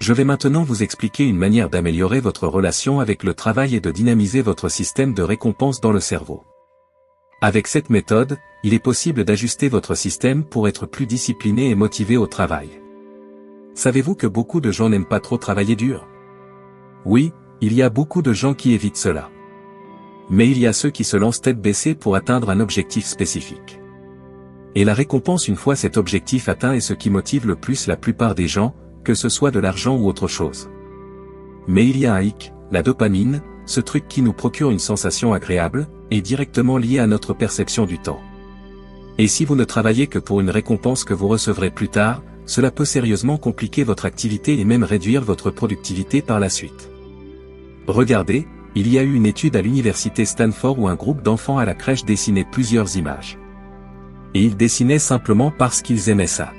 Je vais maintenant vous expliquer une manière d'améliorer votre relation avec le travail et de dynamiser votre système de récompense dans le cerveau. Avec cette méthode, il est possible d'ajuster votre système pour être plus discipliné et motivé au travail. Savez-vous que beaucoup de gens n'aiment pas trop travailler dur? Oui, il y a beaucoup de gens qui évitent cela. Mais il y a ceux qui se lancent tête baissée pour atteindre un objectif spécifique. Et la récompense une fois cet objectif atteint est ce qui motive le plus la plupart des gens, que ce soit de l'argent ou autre chose. Mais il y a un hic, la dopamine, ce truc qui nous procure une sensation agréable, est directement lié à notre perception du temps. Et si vous ne travaillez que pour une récompense que vous recevrez plus tard, cela peut sérieusement compliquer votre activité et même réduire votre productivité par la suite. Regardez, il y a eu une étude à l'université Stanford où un groupe d'enfants à la crèche dessinait plusieurs images. Et ils dessinaient simplement parce qu'ils aimaient ça.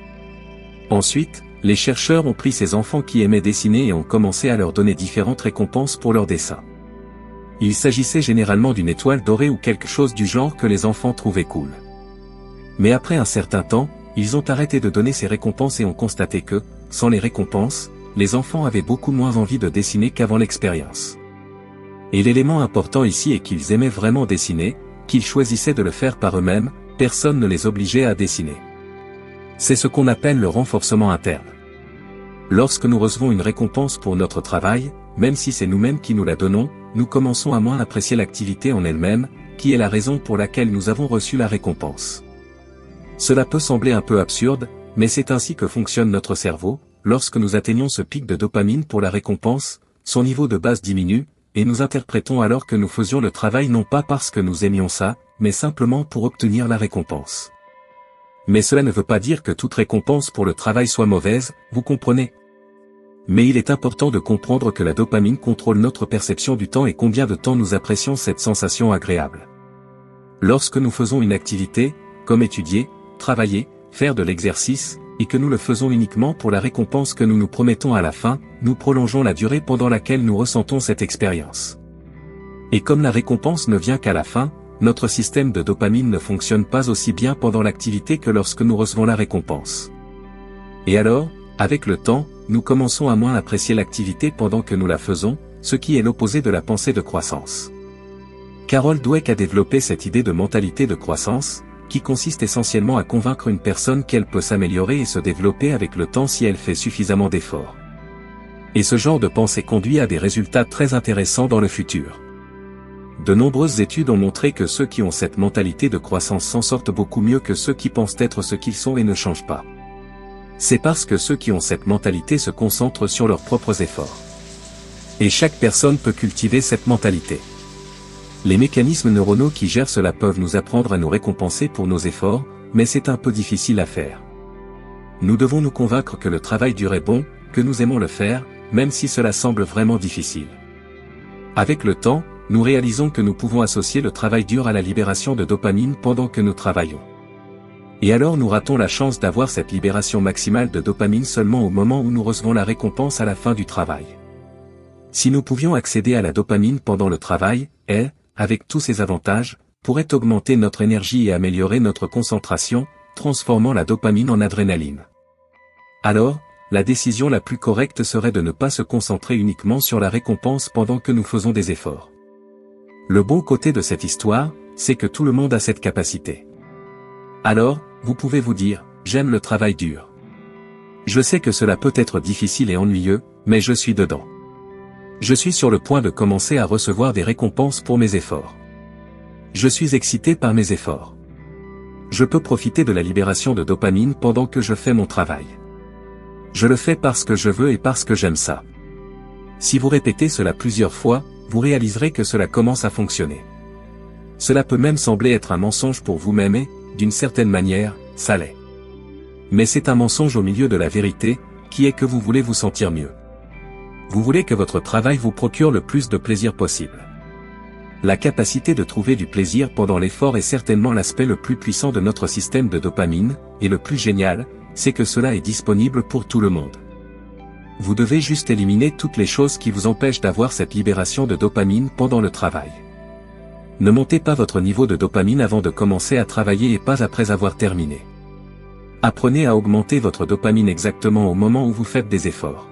Ensuite, les chercheurs ont pris ces enfants qui aimaient dessiner et ont commencé à leur donner différentes récompenses pour leurs dessins. Il s'agissait généralement d'une étoile dorée ou quelque chose du genre que les enfants trouvaient cool. Mais après un certain temps, ils ont arrêté de donner ces récompenses et ont constaté que, sans les récompenses, les enfants avaient beaucoup moins envie de dessiner qu'avant l'expérience. Et l'élément important ici est qu'ils aimaient vraiment dessiner, qu'ils choisissaient de le faire par eux-mêmes, personne ne les obligeait à dessiner. C'est ce qu'on appelle le renforcement interne. Lorsque nous recevons une récompense pour notre travail, même si c'est nous-mêmes qui nous la donnons, nous commençons à moins apprécier l'activité en elle-même, qui est la raison pour laquelle nous avons reçu la récompense. Cela peut sembler un peu absurde, mais c'est ainsi que fonctionne notre cerveau. Lorsque nous atteignons ce pic de dopamine pour la récompense, son niveau de base diminue, et nous interprétons alors que nous faisions le travail non pas parce que nous aimions ça, mais simplement pour obtenir la récompense. Mais cela ne veut pas dire que toute récompense pour le travail soit mauvaise, vous comprenez? Mais il est important de comprendre que la dopamine contrôle notre perception du temps et combien de temps nous apprécions cette sensation agréable. Lorsque nous faisons une activité, comme étudier, travailler, faire de l'exercice, et que nous le faisons uniquement pour la récompense que nous nous promettons à la fin, nous prolongeons la durée pendant laquelle nous ressentons cette expérience. Et comme la récompense ne vient qu'à la fin, notre système de dopamine ne fonctionne pas aussi bien pendant l'activité que lorsque nous recevons la récompense. Et alors, avec le temps, nous commençons à moins apprécier l'activité pendant que nous la faisons, ce qui est l'opposé de la pensée de croissance. Carol Dweck a développé cette idée de mentalité de croissance, qui consiste essentiellement à convaincre une personne qu'elle peut s'améliorer et se développer avec le temps si elle fait suffisamment d'efforts. Et ce genre de pensée conduit à des résultats très intéressants dans le futur. De nombreuses études ont montré que ceux qui ont cette mentalité de croissance s'en sortent beaucoup mieux que ceux qui pensent être ce qu'ils sont et ne changent pas. C'est parce que ceux qui ont cette mentalité se concentrent sur leurs propres efforts. Et chaque personne peut cultiver cette mentalité. Les mécanismes neuronaux qui gèrent cela peuvent nous apprendre à nous récompenser pour nos efforts, mais c'est un peu difficile à faire. Nous devons nous convaincre que le travail dur est bon, que nous aimons le faire, même si cela semble vraiment difficile. Avec le temps, nous réalisons que nous pouvons associer le travail dur à la libération de dopamine pendant que nous travaillons. Et alors nous ratons la chance d'avoir cette libération maximale de dopamine seulement au moment où nous recevons la récompense à la fin du travail. Si nous pouvions accéder à la dopamine pendant le travail, elle, avec tous ses avantages, pourrait augmenter notre énergie et améliorer notre concentration, transformant la dopamine en adrénaline. Alors, la décision la plus correcte serait de ne pas se concentrer uniquement sur la récompense pendant que nous faisons des efforts. Le bon côté de cette histoire, c'est que tout le monde a cette capacité. Alors, vous pouvez vous dire, j'aime le travail dur. Je sais que cela peut être difficile et ennuyeux, mais je suis dedans. Je suis sur le point de commencer à recevoir des récompenses pour mes efforts. Je suis excité par mes efforts. Je peux profiter de la libération de dopamine pendant que je fais mon travail. Je le fais parce que je veux et parce que j'aime ça. Si vous répétez cela plusieurs fois, vous réaliserez que cela commence à fonctionner. Cela peut même sembler être un mensonge pour vous-même et, d'une certaine manière, ça l'est. Mais c'est un mensonge au milieu de la vérité, qui est que vous voulez vous sentir mieux. Vous voulez que votre travail vous procure le plus de plaisir possible. La capacité de trouver du plaisir pendant l'effort est certainement l'aspect le plus puissant de notre système de dopamine, et le plus génial, c'est que cela est disponible pour tout le monde. Vous devez juste éliminer toutes les choses qui vous empêchent d'avoir cette libération de dopamine pendant le travail. Ne montez pas votre niveau de dopamine avant de commencer à travailler et pas après avoir terminé. Apprenez à augmenter votre dopamine exactement au moment où vous faites des efforts.